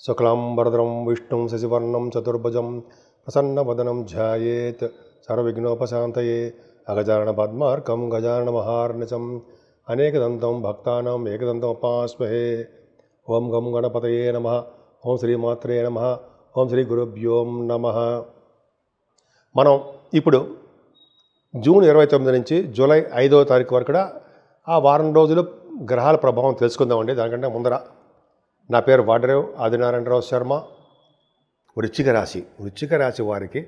శుక్లాంబరధరం విష్ణుం శశివర్ణం చతుర్భుజం ప్రసన్నవదనం ధ్యాయేత్ సర్వవిఘ్నోపశాంతయే అగజానన పద్మార్కం గజానన మహార్నిశం అనేకదంతం భక్తానాం ఏకదంతం ఉపాస్మహే. ఓం గం గణపతయే నమః. ఓం శ్రీమాత్రే నమః. ఓం శ్రీ గురుభ్యోం నమః. మనం ఇప్పుడు జూన్ 29 నుంచి జూలై 5వ తారీఖు వరకు కూడా ఆ వారం రోజులు గ్రహాల ప్రభావం తెలుసుకుందామండి. దానికంటే ముందర నా పేరు వాడరేవ్ ఆదినారాయణరావు శర్మ. వృశ్చిక రాశి వారికి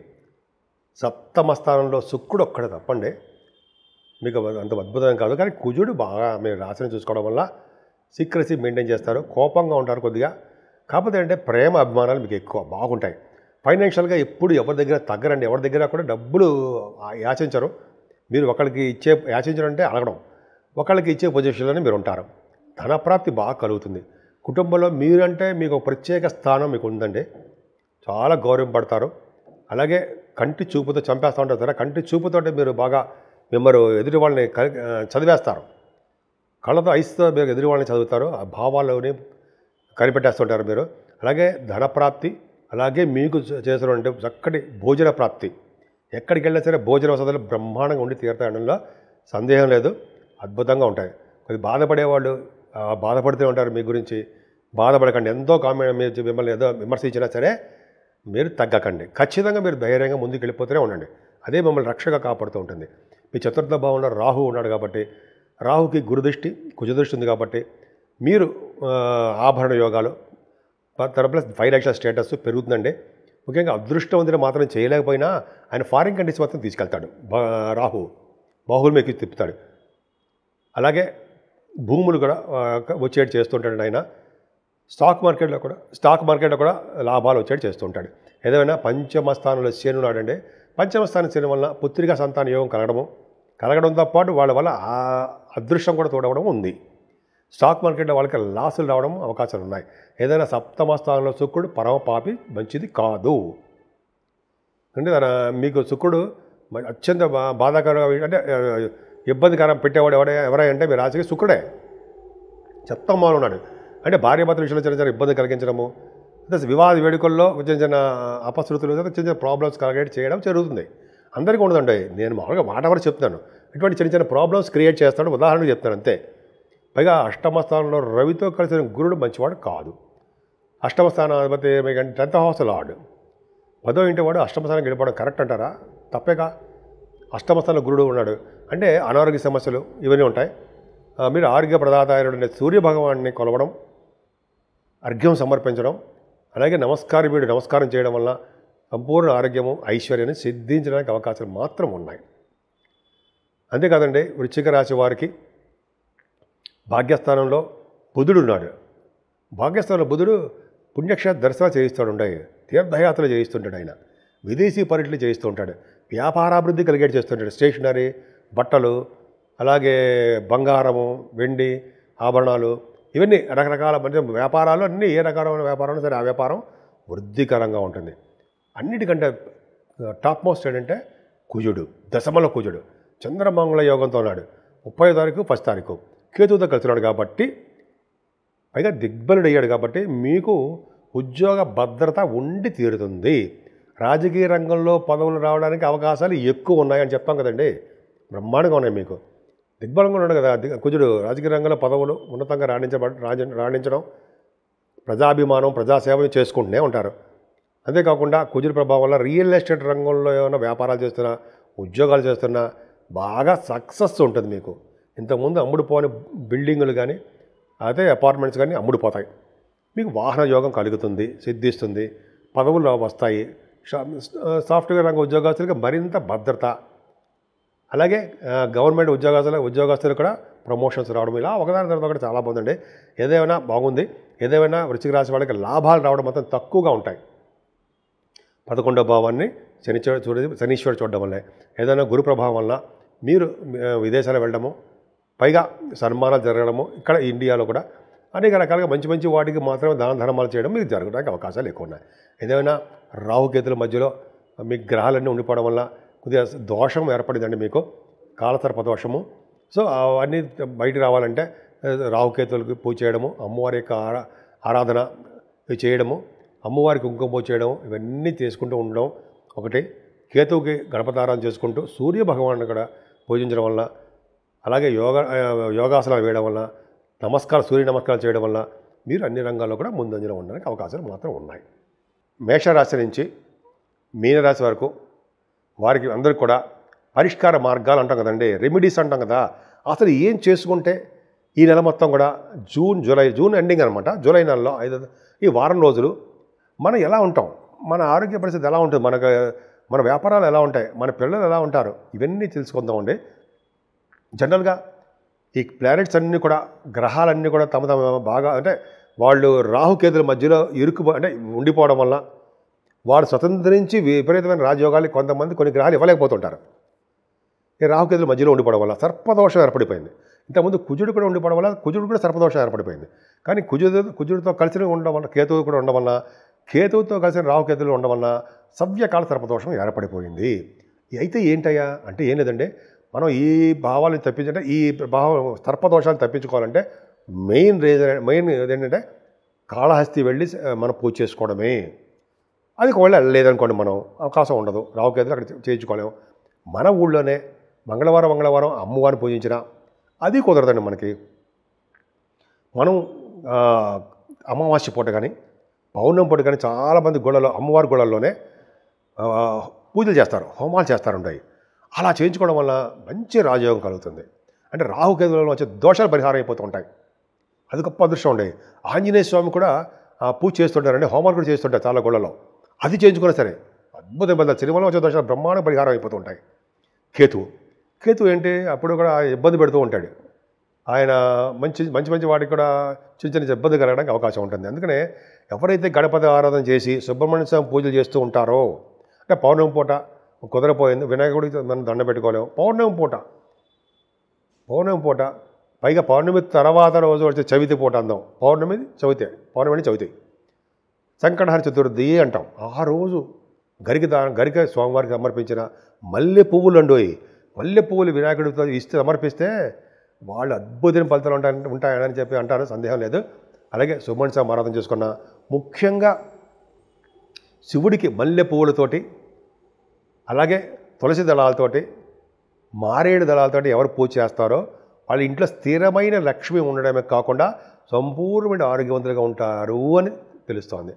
సప్తమ స్థానంలో శుక్రుడు ఒక్కడే తప్పండి. మీకు అంత అద్భుతం కాదు, కానీ కుజుడు బాగా మీరు రాశిని చూసుకోవడం వల్ల సీక్రసీ మెయింటైన్ చేస్తారు, కోపంగా ఉంటారు కొద్దిగా. కాకపోతే అంటే ప్రేమ అభిమానాలు మీకు ఎక్కువ బాగుంటాయి. ఫైనాన్షియల్గా ఎప్పుడు ఎవరి దగ్గర తగ్గరండి, ఎవరి దగ్గర కూడా డబ్బులు యాచించరు. మీరు ఒకళ్ళకి యాచించడం అంటే అడగడం, ఒకళ్ళకి ఇచ్చే పొజిషన్లోనే మీరు ఉంటారు. ధనప్రాప్తి బాగా కలుగుతుంది. కుటుంబంలో మీరంటే మీకు ఒక ప్రత్యేక స్థానం మీకు ఉందండి, చాలా గౌరవింపబడతారు. అలాగే కంటి చూపుతో చంపేస్తూ ఉంటారు కదా, కంటి చూపుతో మీరు బాగా మిమ్మల్ని ఎదుటి వాళ్ళని చదివేస్తారు. కళ్ళతో ఐస్తో మీరు ఎదుటి వాళ్ళని చదువుతారు, ఆ భావాలని కనిపెట్టేస్తుంటారు మీరు. అలాగే ధనప్రాప్తి, అలాగే మీకు చేసినటువంటి చక్కటి భోజన ప్రాప్తి. ఎక్కడికి వెళ్ళినా సరే భోజన వసతులు బ్రహ్మాండంగా ఉండి తీరుతాయడంలో సందేహం లేదు, అద్భుతంగా ఉంటాయి. కొద్ది బాధపడేవాళ్ళు బాధపడుతూ ఉంటారు. మీ గురించి బాధపడకండి. ఎంతో కామెంట్ మిమ్మల్ని ఏదో విమర్శించినా సరే మీరు తగ్గకండి. ఖచ్చితంగా మీరు ధైర్యంగా ముందుకు వెళ్ళిపోతూనే ఉండండి. అదే మిమ్మల్ని రక్షగా కాపాడుతూ ఉంటుంది. మీ చతుర్థ భావంలో రాహు ఉన్నాడు కాబట్టి, రాహుకి గురుదృష్టి కుజదృష్టి ఉంది కాబట్టి మీరు ఆభరణ యోగాలు ప్లస్ ఫైనాన్షియల్ స్టేటస్ పెరుగుతుందండి. ముఖ్యంగా అదృష్టవంతులు మాత్రం చేయలేకపోయినా ఆయన ఫారిన్ కంట్రీస్ మొత్తం తీసుకెళ్తాడు. రాహు బాహువులు మీకు తిప్పుతాడు. అలాగే భూములు కూడా వచ్చేటి చేస్తుంటాడు ఆయన. స్టాక్ మార్కెట్లో కూడా లాభాలు వచ్చేటి చేస్తుంటాడు. ఏదైనా పంచమ స్థానంలో శని ఉన్నాడండి. పంచమ స్థానం శని వల్ల పుత్రికా సంతాన యోగం కలగడంతో పాటు వాళ్ళ వల్ల ఆ అదృష్టం కూడా తోడవడం ఉంది. స్టాక్ మార్కెట్లో వాళ్ళకి లాసులు రావడం అవకాశాలు ఉన్నాయి. ఏదైనా సప్తమ స్థానంలో శుక్రుడు పరమ పాపి, మంచిది కాదు. అంటే మీకు శుక్రుడు అత్యంత బాధాకరంగా అంటే ఇబ్బందికరం పెట్టేవాడు ఎవరంటే మీ రాశికి శుక్రుడే. సప్తమంలో ఉన్నాడు అంటే భార్యాభర్తల విషయంలో చిన్న చిన్న ఇబ్బంది కలిగించడము, వివాద వేడుకల్లో చిన్న చిన్న అపశృతులు, చిన్న చిన్న ప్రాబ్లమ్స్ కలిగేట్ చేయడం జరుగుతుంది. అందరికీ ఉండదండి. నేను మామూలుగా మాట వరకు చెప్తున్నాను. ఇటువంటి చిన్న చిన్న ప్రాబ్లమ్స్ క్రియేట్ చేస్తాడు, ఉదాహరణకు చెప్తాను అంతే. పైగా అష్టమ స్థానంలో రవితో కలిసిన గురుడు మంచివాడు కాదు. అష్టమ స్థానాధిపతి మీకు 10th హౌస్ లార్డ్, 10వ ఇంటి వాడు అష్టమ స్థానం గడిపడం కరెక్ట్ అంటారా? తప్పేగా. అష్టమ స్థానంలో గురుడు ఉన్నాడు అంటే అనారోగ్య సమస్యలు ఇవన్నీ ఉంటాయి. మీరు ఆరోగ్య ప్రదాత అయిన సూర్యభగవాన్ని కొలవడం, అర్ఘ్యం సమర్పించడం, అలాగే నమస్కారం చేయడం వల్ల సంపూర్ణ ఆరోగ్యము ఐశ్వర్యాన్ని సిద్ధించడానికి అవకాశాలు మాత్రం ఉన్నాయి. అంతేకాదండి, వృశ్చిక రాశి వారికి భాగ్యస్థానంలో బుధుడు ఉన్నాడు. భాగ్యస్థానంలో బుధుడు పుణ్యక్షేత్ర దర్శనాలు చేయిస్తాడు, తీర్థయాత్రలు చేయిస్తుంటాడు. ఆయన విదేశీ పర్యటనలు చేయిస్తూ ఉంటాడు. వ్యాపారాభివృద్ధి కలిగేట్ చేస్తుంటాడు. స్టేషనరీ, బట్టలు, అలాగే బంగారము, వెండి, ఆభరణాలు, ఇవన్నీ రకరకాల వ్యాపారాలు అన్నీ ఏ రకమైన వ్యాపారం సరే ఆ వ్యాపారం వృద్ధికరంగా ఉంటుంది. అన్నిటికంటే టాప్ మోస్ట్ ఏంటంటే కుజుడు, దశమల కుజుడు చంద్రమంగళ యోగంతో ఉన్నాడు. 30వ తారీఖు 1st తారీఖు కేతువుతో కలిసినాడు కాబట్టి, పైగా దిగ్బలుడు అయ్యాడు కాబట్టి మీకు ఉద్యోగ భద్రత ఉండి తీరుతుంది. రాజకీయ రంగంలో పదవులు రావడానికి అవకాశాలు ఎక్కువ ఉన్నాయని చెప్తాం కదండి. బ్రహ్మాండంగా ఉన్నాయి. మీకు దిగ్బలంగా ఉన్నాడు కదా కుజుడు. రాజకీయ రంగంలో పదవులు ఉన్నతంగా రాణించడం, ప్రజాభిమానం, ప్రజాసేవలు చేసుకుంటూనే ఉంటారు. అంతేకాకుండా కుజుడు ప్రభావం వల్ల రియల్ ఎస్టేట్ రంగంలో ఏమైనా వ్యాపారాలు చేస్తున్నా, ఉద్యోగాలు చేస్తున్నా బాగా సక్సెస్ ఉంటుంది మీకు. ఇంతకుముందు అమ్ముడుపోని బిల్డింగులు కానీ అదే అపార్ట్మెంట్స్ కానీ అమ్ముడుపోతాయి. మీకు వాహన యోగం కలుగుతుంది, సిద్ధిస్తుంది, పదవులు వస్తాయి. సాఫ్ట్వేర్ రంగ ఉద్యోగస్తులకు మరింత భద్రత, అలాగే గవర్నమెంట్ ఉద్యోగస్తులు కూడా ప్రమోషన్స్ రావడం, ఇలా ఒకదాని తర్వాత ఒకటి చాలా బాగుందండి. ఏదేమైనా బాగుంది. ఏదేమైనా వృశ్చిక రాశి వాళ్ళకి లాభాలు రావడం మొత్తం తక్కువగా ఉంటాయి. 11వ భావాన్ని శనీశ్వరుడు చూడడం వల్లే, ఏదైనా గురు ప్రభావం వల్ల మీరు విదేశాలు వెళ్ళడము, పైగా సన్మానాలు జరగడము, ఇక్కడ ఇండియాలో కూడా అనేక రకాలుగా మంచి మంచి వాటికి మాత్రమే దాన ధర్మాలు చేయడం మీకు జరగడానికి అవకాశాలు ఎక్కువ ఉన్నాయి. ఏదైనా రాహుకేతుల మధ్యలో మీ గ్రహాలన్నీ ఉండిపోవడం వల్ల కొద్దిగా దోషం ఏర్పడిందండి మీకు, కాలసర్ప దోషము. సో అవన్నీ బయటికి రావాలంటే రాహుకేతువులకు పూజ చేయడము, అమ్మవారి యొక్క ఆరాధన చేయడము, అమ్మవారికి కుంకుమ పూజ చేయడం ఇవన్నీ చేసుకుంటూ ఉండడం ఒకటి. కేతువుకి గణపతారాధన చేసుకుంటూ సూర్య భగవాను కూడా పూజించడం వల్ల, అలాగే యోగాసనాలు వేయడం వల్ల, సూర్య నమస్కారాలు చేయడం వల్ల మీరు అన్ని రంగాల్లో కూడా ముందంజలో ఉండడానికి అవకాశాలు మాత్రం ఉన్నాయి. మేషరాశి నుంచి మీనరాశి వరకు వారికి అందరికీ కూడా పరిష్కార మార్గాలు అంటాం కదండి, రెమెడీస్ అంటాం కదా. అసలు ఏం చేసుకుంటే ఈ నెల మొత్తం కూడా జూన్ ఎండింగ్ అనమాట, జూలై నెలలో ఈ వారం రోజులు మనం ఎలా ఉంటాం, మన ఆరోగ్య పరిస్థితి ఎలా ఉంటుంది, మన వ్యాపారాలు ఎలా ఉంటాయి, మన పిల్లలు ఎలా ఉంటారు, ఇవన్నీ తెలుసుకుందామండి. జనరల్గా ఈ ప్లానెట్స్ అన్నీ కూడా, గ్రహాలన్నీ కూడా తమ బాగా అంటే వాళ్ళు రాహుకేతుల మధ్యలో ఉండిపోవడం వల్ల వారు స్వతంత్రించి విపరీతమైన రాజయోగాలు కొంతమంది కొన్ని గ్రహాలు ఇవ్వలేకపోతుంటారు. ఈ రాహుకేతుల మధ్యలో ఉండిపోవడం వల్ల సర్పదోషం ఏర్పడిపోయింది. ఇంతకుముందు కుజుడు కూడా ఉండిపోవడం వల్ల కుజుడు కూడా సర్పదోషం ఏర్పడిపోయింది. కానీ కుజుడితో కలిసి ఉండడం వల్ల, కేతువు కూడా ఉండడం వల్ల, కేతువుతో కలిసిన రాహుకేతువులు ఉండడం వల్ల సవ్యకాల సర్పదోషం ఏర్పడిపోయింది. అయితే ఏంటయ్యా అంటే ఏం లేదండి, మనం ఈ భావాలను తప్పించాలంటే, ఈ సర్పదోషాలను తప్పించుకోవాలంటే మెయిన్ ఏంటంటే కాళహస్తి వెళ్ళి మనం పూజ చేసుకోవడమే. అది ఒకవేళ లేదనుకోండి, మనం అవకాశం ఉండదు, రాహుకేతులు అక్కడ చేయించుకోలేము. మన ఊళ్ళోనే మంగళవారం అమ్మవారిని పూజించినా అది కుదరదండి మనకి. మనం అమావాస్య పూట కానీ పౌర్ణమి పూట కానీ చాలామంది అమ్మవారి గుళ్ళల్లోనే పూజలు చేస్తారు, హోమాలు చేస్తారుంటాయి. అలా చేయించుకోవడం వల్ల మంచి రాజయోగం కలుగుతుంది. అంటే రాహుకేతువులలో వచ్చే దోషాలు పరిహారం అయిపోతూ ఉంటాయి. అది గొప్ప అదృష్టం ఉండేది. ఆంజనేయ స్వామి కూడా పూజ చేస్తుంటారండి, హోమాలు కూడా చేస్తుంటారు చాలా గుళ్ళలో. అది చేయించుకున్నా సరే అద్భుతం సినిమాలో వచ్చే దోషాలు బ్రహ్మాండ పరిహారం అయిపోతూ ఉంటాయి. కేతు ఏంటి, అప్పుడు కూడా ఇబ్బంది పెడుతూ ఉంటాడు. ఆయన మంచి వాటికి కూడా చిన్న ఇబ్బంది కలగడానికి అవకాశం ఉంటుంది. అందుకనే ఎవరైతే గణపతి ఆరాధన చేసి సుబ్రహ్మణ్య స్వామి పూజలు చేస్తూ ఉంటారో, అంటే పౌర్ణమి పూట కుదరపోయింది, వినాయకుడికి మనం దండ పెట్టుకోలేము, పౌర్ణమి పూట పైగా పౌర్ణమి తర్వాత రోజు వచ్చే చవితి పూట అందాం, పౌర్ణమి చవితి సంకటహర చతుర్థి అంటాం. ఆ రోజు గరిక స్వామివారికి సమర్పించిన మల్లె పువ్వులు వినాయకుడితో సమర్పిస్తే వాళ్ళు అద్భుతమైన ఫలితాలు ఉంటాయని చెప్పి అంటారు, సందేహం లేదు. అలాగే సుబ్రహ్మణ్య స్వామి ఆరాధన చేసుకున్న ముఖ్యంగా శివుడికి మల్లె పువ్వులతోటి, అలాగే తులసి దళాలతోటి, మారేడు దళాలతోటి ఎవరు పూజ చేస్తారో వాళ్ళ ఇంట్లో స్థిరమైన లక్ష్మి ఉండడమే కాకుండా సంపూర్ణమైన ఆరోగ్యవంతులుగా ఉంటారు అని తెలుస్తోంది.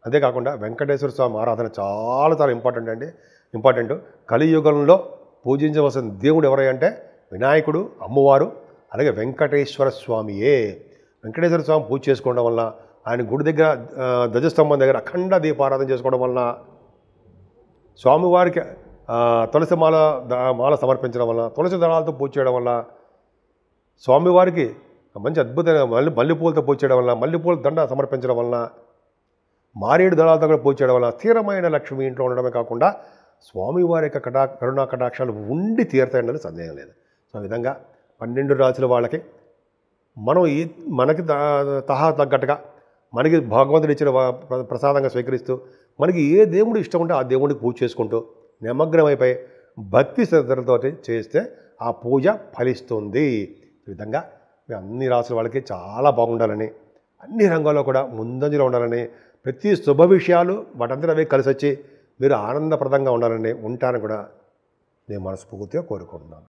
అంతేకాకుండా వెంకటేశ్వర స్వామి ఆరాధన చాలా ఇంపార్టెంట్. కలియుగంలో పూజించవలసిన దేవుడు ఎవరంటే వినాయకుడు, అమ్మవారు, అలాగే వెంకటేశ్వర స్వామియే. వెంకటేశ్వర స్వామి పూజ చేసుకోవడం వల్ల, ఆయన గుడి దగ్గర ధ్వజస్తంభం దగ్గర అఖండ దీపారాధన చేసుకోవడం వల్ల, స్వామివారికి తులసి మాల సమర్పించడం వల్ల, తులసి దళాలతో పూజ చేయడం వల్ల, స్వామివారికి మంచి అద్భుతమైన మల్లెపూలతో పూజ చేయడం వల్ల, మల్లెపూల దండ సమర్పించడం వల్ల, మారేడు దళాలతో కూడా పూజ చేయడం వల్ల స్థిరమైన లక్ష్మి ఇంట్లో ఉండడమే కాకుండా స్వామివారి యొక్క కరుణా కటాక్షాలు ఉండి తీరుతాయన్నది సందేహం లేదు. సో ఆ విధంగా 12 రాశుల వాళ్ళకి మనం మనకి తగ్గట్టుగా మనకి భగవంతుడు ఇచ్చిన ప్రసాదంగా స్వీకరిస్తూ, మనకి ఏ దేవుడు ఇష్టం ఉంటే ఆ దేవుడికి పూజ చేసుకుంటూ నిమగ్నమైపోయి భక్తి శ్రద్ధలతో చేస్తే ఆ పూజ ఫలిస్తుంది. ఈ విధంగా అన్ని రాసుల వాళ్ళకి చాలా బాగుండాలని, అన్ని రంగాల్లో కూడా ముందంజలో ఉండాలని, ప్రతి శుభ విషయాలు వాటంతా అవే కలిసి వచ్చి మీరు ఆనందప్రదంగా ఉంటారని కూడా నేను మనస్ఫూర్తిగా కోరుకుంటున్నాను.